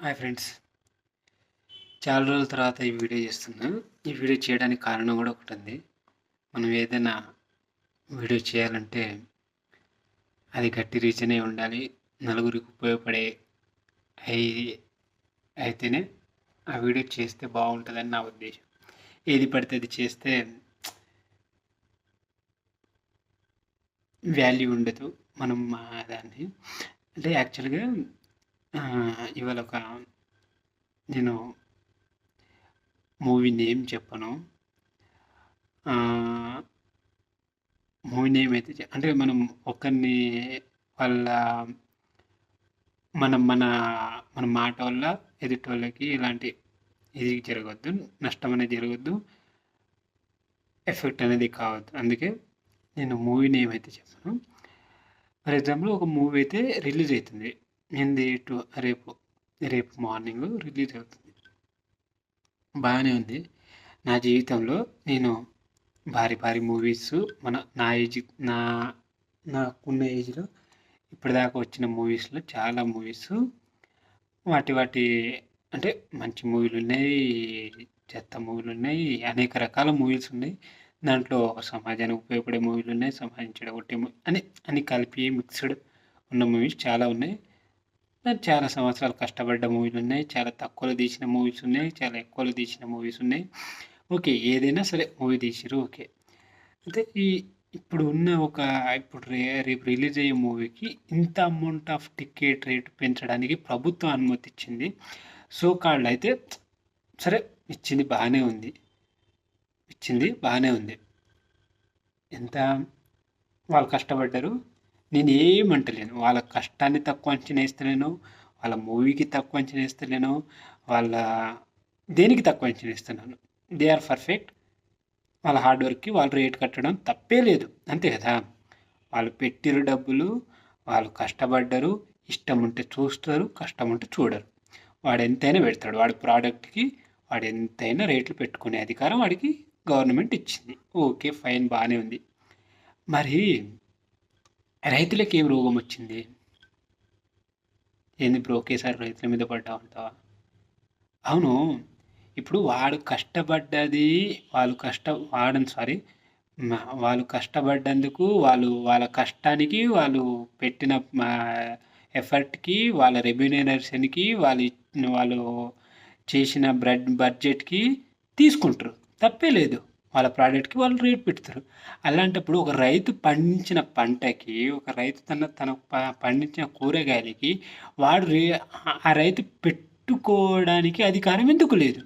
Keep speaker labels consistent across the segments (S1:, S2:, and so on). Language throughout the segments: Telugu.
S1: Hi friends. చాలా రోజుల తర్వాత ఈ వీడియో చేస్తున్నా. ఈ వీడియో చేయడానికి కారణం కూడా ఒకటుంది. మనం ఏదైనా వీడియో చేయాలంటే అది గట్టి రీజనే ఉండాలి. నలుగురికి ఉపయోగపడే అయి అయితేనే ఆ వీడియో చేస్తే బాగుంటుందని నా ఉద్దేశం. ఏది పడితే అది చేస్తే వాల్యూ ఉండదు. మనం దాన్ని అంటే యాక్చువల్గా ఇవాళ నేను మూవీ నేమ్ చెప్పను. మూవీ నేమ్ అయితే అంటే మనం ఒకరిని వాళ్ళ మనం మన మన మాట వల్ల ఎదుటోళ్ళకి ఇలాంటి ఇది జరగవద్దు, నష్టం అనేది జరగవద్దు, ఎఫెక్ట్ అనేది కావద్దు. అందుకే నేను మూవీ నేమ్ అయితే చెప్పాను. ఫర్ ఎగ్జాంపుల్ ఒక మూవీ అయితే రిలీజ్ అవుతుంది. రేపు రేపు మార్నింగ్ రిలీజ్ అవుతుంది. బాగానే ఉంది. నా జీవితంలో నేను భారీ భారీ మూవీస్ నాకున్న ఏజ్లో ఇప్పటిదాకా వచ్చిన మూవీస్లో చాలా మూవీస్ వాటి అంటే మంచి మూవీలు ఉన్నాయి, చెత్త మూవీలు ఉన్నాయి, అనేక రకాల మూవీస్ ఉన్నాయి. దాంట్లో సమాజానికి ఉపయోగపడే మూవీలు ఉన్నాయి, సమాజం చెడగొట్టే అని కలిపి మిక్స్డ్ ఉన్న మూవీస్ చాలా ఉన్నాయి. చాలా సంవత్సరాలు కష్టపడ్డ మూవీలు ఉన్నాయి, చాలా తక్కువలో తీసిన మూవీస్ ఉన్నాయి, చాలా ఎక్కువలో తీసిన మూవీస్ ఉన్నాయి. ఓకే, ఏదైనా సరే మూవీ తీసిరు ఓకే. అయితే ఇప్పుడు రేపు రిలీజ్ అయ్యే మూవీకి ఇంత అమౌంట్ ఆఫ్ టికెట్ రేటు పెంచడానికి ప్రభుత్వం అనుమతి ఇచ్చింది. సో కాల్డ్ అయితే సరే, ఇచ్చింది బాగానే ఉంది. ఎంత వాళ్ళు కష్టపడ్డారు, నేను ఏమంటలేను. వాళ్ళ కష్టాన్ని తక్కువ అంచనా వేస్తలేను, వాళ్ళ మూవీకి తక్కువ అంచనా వేస్తలేను, వాళ్ళ దేనికి తక్కువ అంచనా వేస్తున్నాను. They are perfect. వాళ్ళ హార్డ్ వర్క్కి వాళ్ళు రేట్ కట్టడం తప్పే లేదు, అంతే కదా. వాళ్ళు పెట్టిరు డబ్బులు, వాళ్ళు కష్టపడ్డరు. ఇష్టం ఉంటే చూస్తారు, కష్టం ఉంటే చూడరు. వాడు ఎంతైనా పెడతాడు. వాడి ప్రోడక్ట్కి వాడు ఎంతైనా రేట్లు పెట్టుకునే అధికారం వాడికి గవర్నమెంట్ ఇచ్చింది. ఓకే ఫైన్, బాగానే ఉంది. మరి రైతులకు ఏం రోగం వచ్చింది? ఏంది బ్రో ఒకేసారి రైతుల మీద పడ్డా ఉంటావా? అవును, ఇప్పుడు వాడు కష్టపడ్డది వాళ్ళు కష్టపడ్డందుకు వాళ్ళ కష్టానికి వాళ్ళు పెట్టిన ఎఫర్ట్కి వాళ్ళ రెమ్యూనరేషన్కి వాళ్ళు చేసిన బడ్జెట్కి తీసుకుంటారు, తప్పే లేదు. వాళ్ళ ప్రోడక్ట్కి వాళ్ళు రేట్ పెడతారు. అలాంటప్పుడు ఒక రైతు పండించిన పంటకి, ఒక రైతు తన పండించిన కూరగాయలకి ఆ రైతు పెట్టుకోవడానికి అధికారం ఎందుకు లేదు?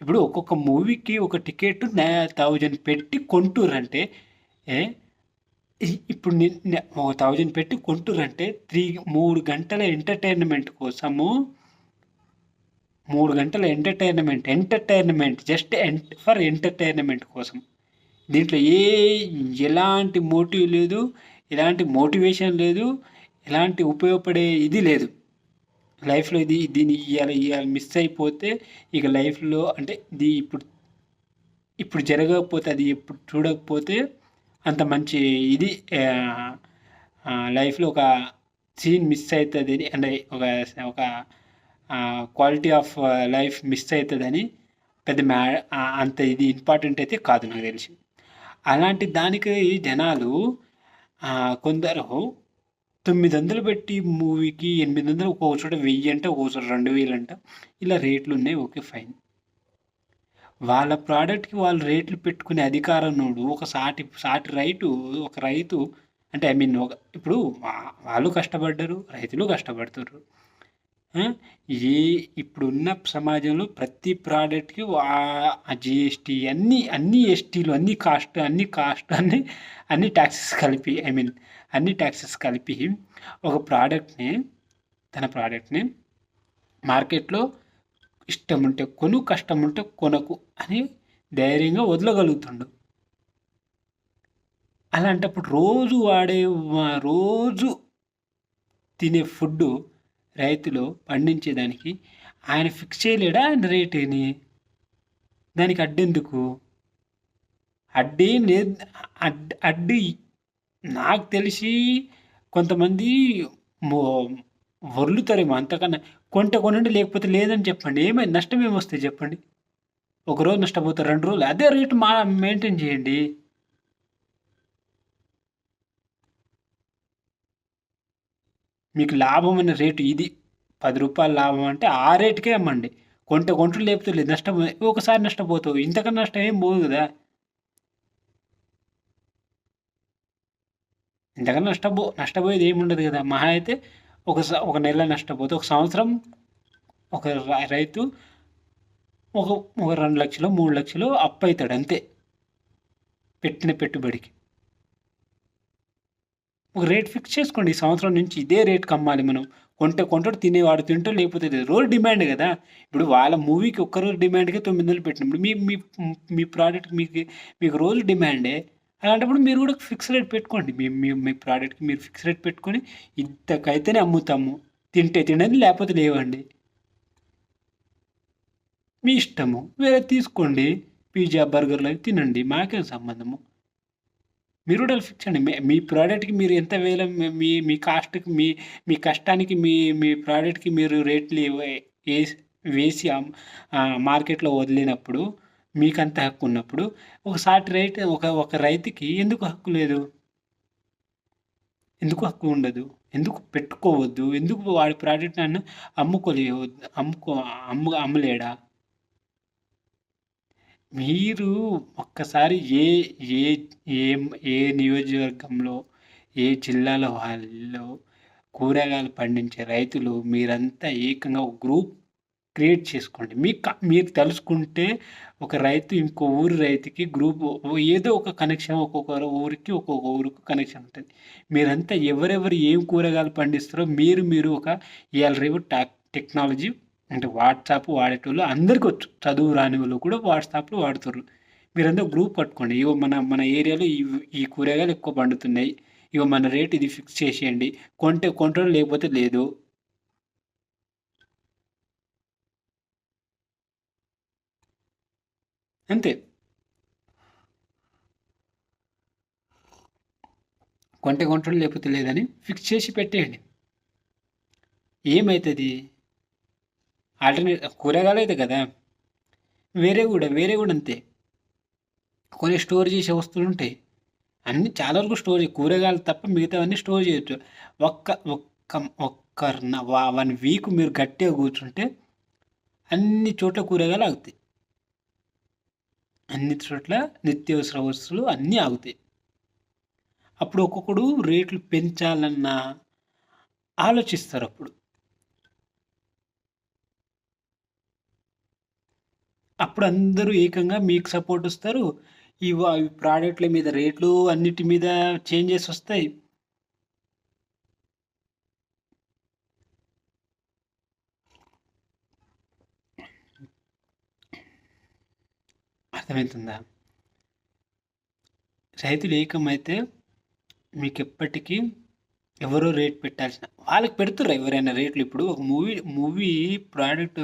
S1: ఇప్పుడు ఒక్కొక్క మూవీకి ఒక టికెట్ 1000 పెట్టి కొంటురంటే ఇప్పుడు 1000 పెట్టి కొంటురంటే 3 గంటల ఎంటర్టైన్మెంట్ కోసము 3 గంటల ఎంటర్టైన్మెంట్ జస్ట్ ఫర్ ఎంటర్టైన్మెంట్ కోసం. దీంట్లో ఎలాంటి మోటివ్ లేదు, ఎలాంటి మోటివేషన్ లేదు, ఎలాంటి ఉపయోగపడే ఇది లేదు. లైఫ్లో దీన్ని ఇవాళ మిస్ అయిపోతే ఇక లైఫ్లో అంటే ఇప్పుడు జరగకపోతే, అది ఇప్పుడు చూడకపోతే అంత మంచి ఇది లైఫ్లో ఒక సీన్ మిస్ అవుతుంది అంటే ఒక క్వాలిటీ ఆఫ్ లైఫ్ మిస్ అవుతుందని అంత ఇది ఇంపార్టెంట్ అయితే కాదు నాకు తెలిసి. అలాంటి దానికి జనాలు కొందరు 900 పెట్టి మూవీకి 800, ఒక్కొక్క చోట 1000 అంట, ఒక్కొక్క చోట 2000 అంట, ఇలా రేట్లు ఉన్నాయి. Okay fine. వాళ్ళ ప్రోడక్ట్కి వాళ్ళు రేట్లు పెట్టుకునే అధికారం నోడు ఒక రైతు అంటే ఇప్పుడు వాళ్ళు కష్టపడ్డారు, రైతులు కష్టపడుతున్నారు. ఇప్పుడున్న సమాజంలో ప్రతి ప్రోడక్ట్కి జిఎస్టీ అన్ని ఎస్టీలు అన్ని కాస్ట్ అన్ని ట్యాక్సెస్ కలిపి అన్ని ట్యాక్సెస్ కలిపి ఒక తన ప్రోడక్ట్ని మార్కెట్లో ఇష్టం ఉంటే కొను, కష్టం ఉంటే కొనకు అని ధైర్యంగా వదలగలుగుతుండు. అలాంటప్పుడు రోజు తినే ఫుడ్డు రైతులు పండించేదానికి ఆయన ఫిక్స్ చేయలేడా ఆయన రేటుని? దానికి అడ్డెందుకు? అడ్డేం లేదు. అడ్డు నాకు తెలిసి కొంతమంది మొ వర్లుతారేమో అంతకన్నా. కొంటే కొనండి లేకపోతే లేదని చెప్పండి. ఏమైంది నష్టం ఏమొస్తాయి చెప్పండి? ఒకరోజు నష్టపోతారు, 2 రోజులు. అదే రేటు మెయింటైన్ చేయండి. మీకు లాభమైన రేటు ఇది. రూ. 10 లాభం అంటే ఆ రేటుకే అమ్మండి. కొంటారు లేకపోతే లేదు. నష్టం ఒకసారి నష్టపోతావు. ఇంతకన్నా నష్టం ఏం పోదు కదా! ఇంతకన్నా నష్టపోయేది ఏముండదు కదా! మహా అయితే ఒక నెల నష్టపోతే, ఒక సంవత్సరం ఒక రైతు ఒక ఒక 2,00,000 3,00,000 అప్పయితాడు అంతే. పెట్టిన పెట్టుబడికి. ఒక రేట్ ఫిక్స్ చేసుకోండి. ఈ సంవత్సరం నుంచి ఇదే రేట్‌కి అమ్మాలి మనం. కొంటాడు తినేవాడు తింటాడు లేకపోతే లేదు. రోజు డిమాండ్ కదా! ఇప్పుడు వాళ్ళ మూవీకి ఒక్కరోజు డిమాండ్‌కే 900 పెట్టినప్పుడు మీ మీ మీ ప్రోడక్ట్ మీకు రోజు డిమాండే. అలాంటప్పుడు మీరు కూడా ఫిక్స్ రేట్ పెట్టుకోండి. మీ మీ మీ ప్రోడక్ట్‌కి మీరు ఫిక్స్ రేట్ పెట్టుకొని ఇంతకైతేనే అమ్ముతాము. తింటే తినండి లేకపోతే లేవండి. మీ ఇష్టము. వేరేది తీసుకోండి. పిజ్జా, బర్గర్‌లు అవి తినండి. మాకేం సంబంధము. మీరు కూడా ఫిక్స్ అండి. మీ ప్రోడక్ట్‌కి మీరు ఎంత వేల మీ మీ కాస్ట్‌కి మీ కష్టానికి మీ ప్రోడక్ట్‌కి మీరు రేట్లు ఏసి వేసి మార్కెట్‌లో వదిలినప్పుడు మీకంత హక్కు ఉన్నప్పుడు ఒక సాటి రైట్ ఒక రైతుకి ఎందుకు హక్కు లేదు? ఎందుకు హక్కు ఉండదు? ఎందుకు పెట్టుకోవద్దు? ఎందుకు వాడి ప్రోడక్ట్‌ని అమ్ముకో అమ్మలేడా? మీరు ఒక్కసారి ఏ ఏం ఏ నియోజకవర్గంలో, ఏ జిల్లాలో వాళ్ళు కూరగాయలు పండించే రైతులు మీరంతా ఏకంగా ఒక గ్రూప్ క్రియేట్ చేసుకోండి. మీరు తెలుసుకుంటే ఒక రైతు ఇంకో ఊరి రైతుకి గ్రూప్ ఏదో ఒక కనెక్షన్ ఒక్కొక్క ఊరికి కనెక్షన్ ఉంటుంది. మీరంతా ఎవరెవరు ఏం కూరగాయలు పండిస్తారో మీరు ఒక ఇవాళ రేపు టెక్నాలజీ అంటే వాట్సాప్ వాడేటోళ్ళు అందరికీ వచ్చు. చదువు రాని వాళ్ళు కూడా వాట్సాప్‌లో వాడుతుర్రు. మీరందరూ గ్రూప్ పట్టుకోండి. ఇగో మన ఏరియాలో ఈ కూరగాయలు ఎక్కువ పండుతున్నాయి. ఇగో మన రేట్ ఇది ఫిక్స్ చేసేయండి. కొంటే కొంటారు లేకపోతే లేదు. అంతే. కొంటే కొంటాడు లేకపోతే లేదని ఫిక్స్ చేసి పెట్టేయండి. ఏమైతది? కూరగాయలైతే కదా! వేరే కూడా అంతే. కొన్ని స్టోర్ చేసే వస్తువులుంటాయి. అన్నీ చాలా వరకు కూరగాయలు తప్ప మిగతావన్నీ స్టోర్ చేయొచ్చు. ఒక్క ఒక్క ఒక్క 1 వీక్ మీరు గట్టిగా కూర్చుంటే అన్ని చోట్ల కూరగాయలు ఆగుతాయి. అన్ని చోట్ల నిత్యావసర వస్తువులు అన్నీ ఆగుతాయి. అప్పుడు ఒక్కొక్కడు రేట్లు పెంచాలన్న ఆలోచిస్తారప్పుడు. అప్పుడు అందరూ ఏకంగా మీకు సపోర్ట్ వస్తారు. ఈ ప్రాడక్ట్‌ల మీద రేట్లు అన్నిటి మీద చేంజెస్ వస్తాయి. అర్థమవుతుందా? రైతులు ఏకమైతే మీకెప్పటికీ ఎవరో రేట్ పెట్టాల్సిన వాళ్ళకి పెడుతుర్రా ఎవరైనా రేట్లు. ఇప్పుడు ఒక మూవీ ప్రోడక్ట్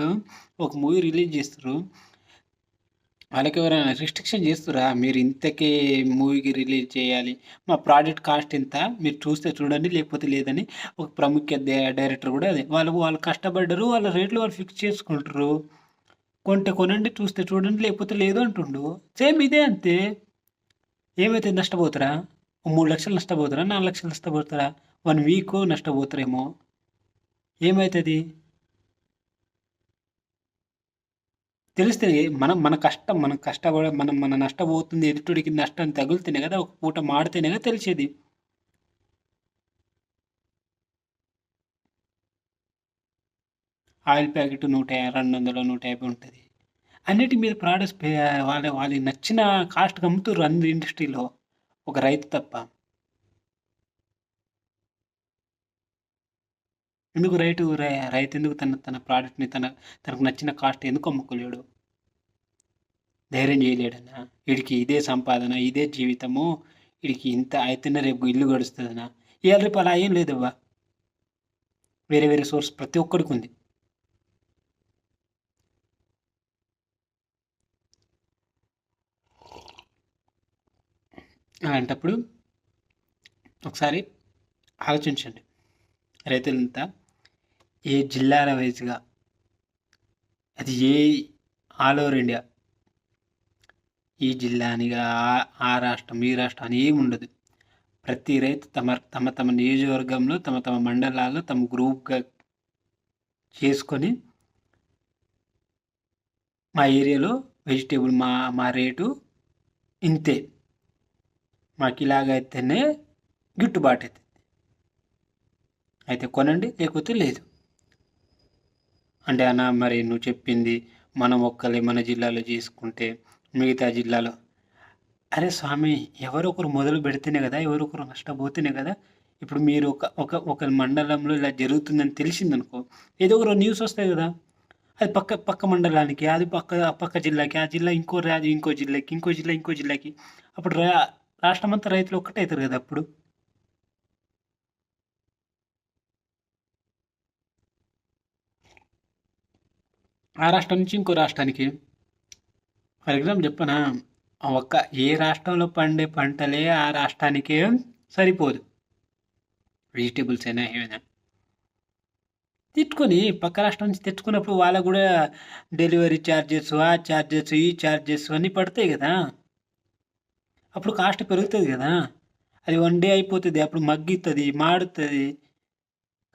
S1: ఒక మూవీ రిలీజ్ చేస్తుర్రు. వాళ్ళకి ఎవరైనా రిస్ట్రిక్షన్ చేస్తుర్రా? మీరు ఇంతకే మూవీకి రిలీజ్ చేయాలి. మా ప్రోడక్ట్ కాస్ట్ ఇంత. మీరు చూస్తే చూడండి లేకపోతే లేదని ఒక ప్రముఖ డైరెక్టర్ కూడా అదే. వాళ్ళు కష్టపడ్డరు. వాళ్ళ రేట్లు వాళ్ళు ఫిక్స్ చేసుకుంటారు. కొంటే కొనండి, చూస్తే చూడండి లేకపోతే లేదు అంటుండు. సేమ్ ఇదే అంతే. ఏమైతే నష్టపోతారా? ఓ 3,00,000 నష్టపోతారా? 4,00,000 నష్టపోతారా? 1 వీక్ నష్టపోతారేమో. ఏమైతది? తెలుస్తది. మనం కష్టపడి మన నష్టపోతుంది ఎదుటోడికి నష్టం తగులుతేనే కదా! ఒక పూట మాడితేనే కదా తెలిసేది. ఆయిల్ ప్యాకెట్ 200, 150 ఉంటది. అన్నిటి మీద ప్రొడక్ట్స్ వాళ్ళకి నచ్చిన కాస్ట్‌కి అమ్ముతుర్రు అందరు ఇండస్ట్రీలో. ఒక రైతు తప్ప. ఎందుకు రైతెందుకు తన ప్రొడక్ట్‌ని తనకు నచ్చిన కాస్ట్ ఎందుకు అమ్ముకోలేడు? ధైర్యం చేయలేడనా? ఈడికి ఇదే సంపాదన, ఇదే జీవితము, ఈడికి ఇంత అయితేనే రేపు ఇల్లు గడుస్తదనా? ఇయాల రేపు అలా ఏం లేదవ్వ. వేరే వేరే సోర్స్ ప్రతి ఒక్కడికుంది. అలాంటప్పుడు ఒకసారి ఆలోచించండి. రైతులంతా ఏ జిల్లాల వైజ్‌గా, అది ఆల్ ఓవర్ ఇండియా. ఈ జిల్లా అని, ఆ రాష్ట్రం, ఈ రాష్ట్రం అని ఏముండదు. ప్రతి రైతు తమ తమ నియోజకవర్గంలో, తమ తమ మండలాల్లో తమ గ్రూప్‌గా చేసుకొని, మా ఏరియాలో వెజిటేబుల్ మా మా రేటు ఇంతే, మాకు ఇలాగైతేనే గిట్టుబాటు అవుతుంది, అయితే కొనండి లేకపోతే లేదు. అంటే అన్న మరి నువ్వు చెప్పింది మనం ఒక్కలే మన జిల్లాలో చేసుకుంటే మిగతా జిల్లాలో, అరే స్వామి, ఎవరొకరు మొదలు పెడితేనే కదా, ఎవరొకరు నష్టపోతేనే కదా. ఇప్పుడు మీరు ఒక మండలంలో ఇలా జరుగుతుందని తెలిసిందనుకో, ఏదో ఒక న్యూస్ వస్తాయి కదా, అది పక్క పక్క మండలానికి, అది పక్క జిల్లాకి, ఆ జిల్లా ఇంకో రాజు ఇంకో జిల్లాకి, ఇంకో జిల్లా ఇంకో జిల్లాకి, అప్పుడు రాష్ట్రం అంతా రైతులు ఒక్కటే అవుతారు కదా అప్పుడు. ఆ రాష్ట్రం నుంచి ఇంకో రాష్ట్రానికి, ఫర్ ఎగ్జాంపుల్ చెప్పనా, ఏ రాష్ట్రంలో పండే పంటలే ఆ రాష్ట్రానికే సరిపోదు, వెజిటేబుల్స్ అయినా ఏమైనా. తెచ్చుకొని పక్క రాష్ట్రం నుంచి తెచ్చుకున్నప్పుడు వాళ్ళకు కూడా డెలివరీ ఛార్జెస్, ఆ ఛార్జెస్, ఈ ఛార్జెస్ అన్నీ పడతాయి కదా, అప్పుడు కాస్ట్ పెరుగుతుంది కదా. అది 1 డే అయిపోతుంది, అప్పుడు మగ్గుతుంది, మాడుతుంది,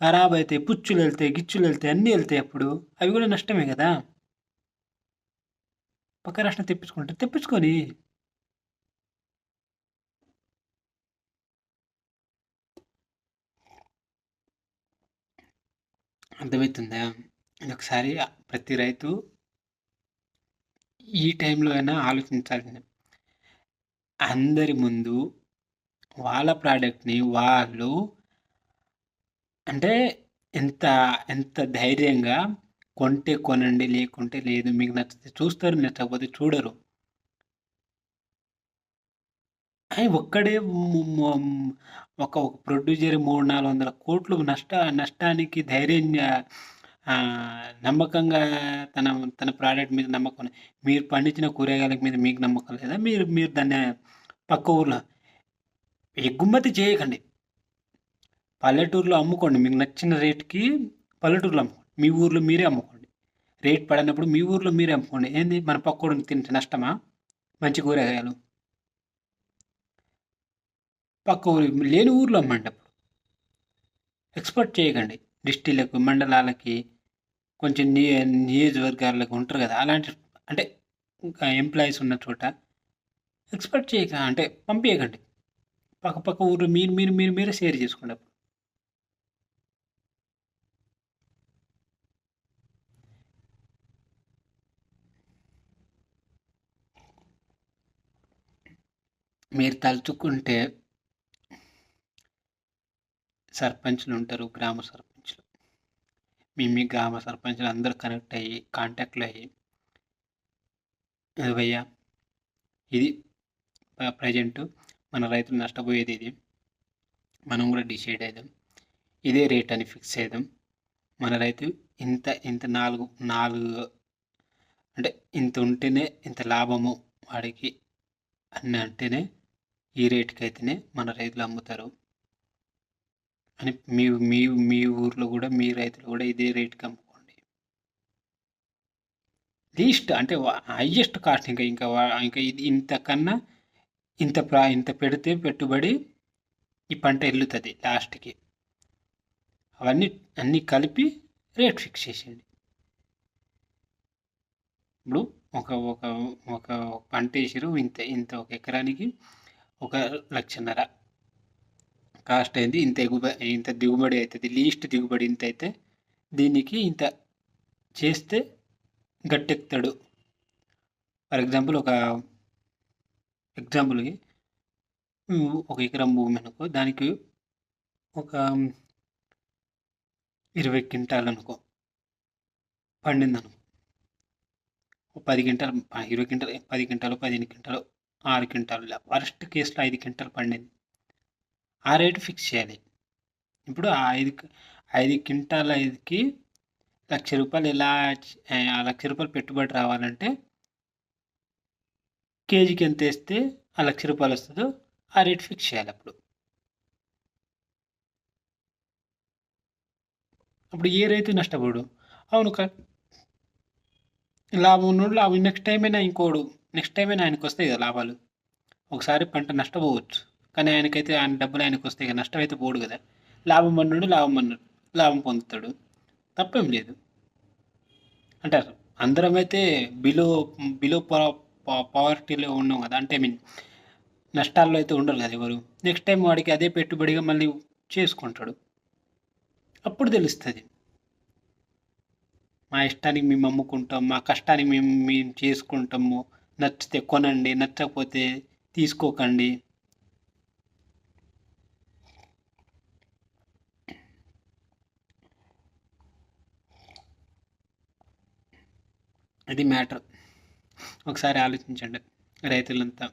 S1: ఖరాబ్ అవుతాయి, పుచ్చులు వెళ్తాయి, గిచ్చులు వెళ్తాయి, అన్నీ వెళ్తాయి, అప్పుడు అవి కూడా నష్టమే కదా. పక్క రాష్ట్రం తెప్పించుకొని అర్థమవుతుందా. ఇది ఒకసారి ప్రతి రైతు ఈ టైంలో అయినా ఆలోచించాల్సింది. అందరి ముందు వాళ్ళ ప్రోడక్ట్ని వాళ్ళు అంటే ఎంత ఎంత ధైర్యంగా కొంటే కొనండి, లేకుంటే లేదు, మీకు నచ్చితే చూస్తారు, నచ్చకపోతే చూడరు. ఒక్కడే ఒక ప్రొడ్యూసర్ 300-400 కోట్లు నష్టానికి ధైర్యంగా, నమ్మకంగా, తన తన ప్రోడక్ట్ మీద నమ్మకం, మీరు పండించిన కూరగాయల మీద మీకు నమ్మకం లేదా, మీరు మీరు దాన్ని పక్క ఊర్లో ఎగుమతి చేయకండి, పల్లెటూరులో అమ్ముకోండి, మీకు నచ్చిన రేటుకి పల్లెటూరులో అమ్ముకోండి, మీ ఊర్లో మీరే అమ్ముకోండి, రేట్ పడినప్పుడు మీ ఊర్లో మీరే అమ్ముకోండి. ఏంది మన పక్కోడిని తింటే నష్టమా? మంచి కూరగాయలు పక్క ఊరి లేని ఊర్లో అమ్మండి. అప్పుడు ఎక్స్‌పోర్ట్ చేయకండి డిస్ట్రిక్ట్‌లకు, మండలాలకి, కొంచెం నియోజకవర్గాలకు ఉంటారు కదా, అలాంటి అంటే ఇంకా ఎంప్లాయీస్ ఉన్న చోట ఎక్స్‌పోర్ట్ అంటే పంపియకండి. పక్క పక్క ఊర్లో మీరే షేర్ చేసుకోండి. అప్పుడు మీరు తలుచుకుంటే సర్పంచ్‌లు ఉంటారు, గ్రామ సర్పంచ్‌లు. మీ గ్రామ సర్పంచ్‌లు అందరూ కనెక్ట్ అయ్యి, కాంటాక్ట్‌లో అయ్యి, భయ్యా ఇది ప్రజెంట్ మన రైతులు నష్టపోయేది ఇది, మనం కూడా డిసైడ్ అయిదాం, ఇదే రేట్ అని ఫిక్స్ చేద్దాం, మన రైతు ఇంత ఇంత నాలుగు అంటే ఇంత ఉంటేనే ఇంత లాభము వాడికి అని అంటేనే ఈ రేటుకి అయితేనే మన రైతులు అమ్ముతారు అని, మీ మీ మీ ఊర్లో కూడా మీ రైతులు కూడా ఇదే రేటుకి అమ్ముకోండి. లీస్ట్ అంటే హైయెస్ట్ కాస్ట్, ఇంకా ఇది ఇంతకన్నా ఇంత పెడితే పెట్టుబడి ఈ పంట ఎల్లుతుంది లాస్ట్కి, అన్నీ కలిపి రేట్ ఫిక్స్ చేసేయండి. ఇప్పుడు ఒక ఒక ఒక పంట వేసారు, ఇంత ఒక ఎకరానికి 1,00,000 కాస్ట్ అయింది, ఇంత దిగుబడి అవుతుంది, లీస్ట్ దిగుబడి ఇంత అయితే దీనికి ఇంత చేస్తే గట్టెక్కుతాడు. ఫర్ ఎగ్జాంపుల్ ఎగ్జాంపుల్కి ఒక ఎకరం భూమి అనుకో, దానికి ఒక 20 క్వింటాలు అనుకో పండిందనుకో, 10 quintal, 20 quintal, 10 quintal, 15 quintal, 6 quintal, worst కేసులో 5 క్వింటాలు పండింది, ఆ రేటు ఫిక్స్ చేయాలి. ఇప్పుడు ఆ 5 క్వింటాల 5కి ₹1,00,000 ఎలా, ఆ ₹1,00,000 పెట్టుబడి రావాలంటే కేజీకి ఎంత వేస్తే ఆ ₹1,00,000 వస్తుందో ఆ రేట్ ఫిక్స్ చేయాలి. అప్పుడు అప్పుడు ఏ రైతు నష్టపోడు. అవును లాభం ఉన్నోడు లాభం నెక్స్ట్ టైం అయినా ఆయనకొస్తాయి కదా లాభాలు. ఒకసారి పంట నష్టపోవచ్చు. కానీ ఆయనకైతే ఆయన డబ్బులు ఆయనకొస్తాయి కదా! నష్టమైతే పోడు కదా! లాభం పొందుతాడు. తప్పేం లేదు. అంటారు. అందరమైతే బిలో బిలో ప ప పవర్టీలో ఉన్నాం కదా! అంటే ఐ మీన్ నష్టాల్లో అయితే ఉండరు కదా ఎవరు. నెక్స్ట్ టైం వాడికి అదే పెట్టుబడిగా మళ్ళీ చేసుకుంటాడు. అప్పుడు తెలుస్తది. మా ఇష్టానికి మేము అమ్ముకుంటాం. మా కష్టానికి మేము చేసుకుంటాము. నచ్చితే కొనండి. నచ్చకపోతే తీసుకోకండి. అది మ్యాటర్. ఒకసారి ఆలోచించండి రైతులంతా.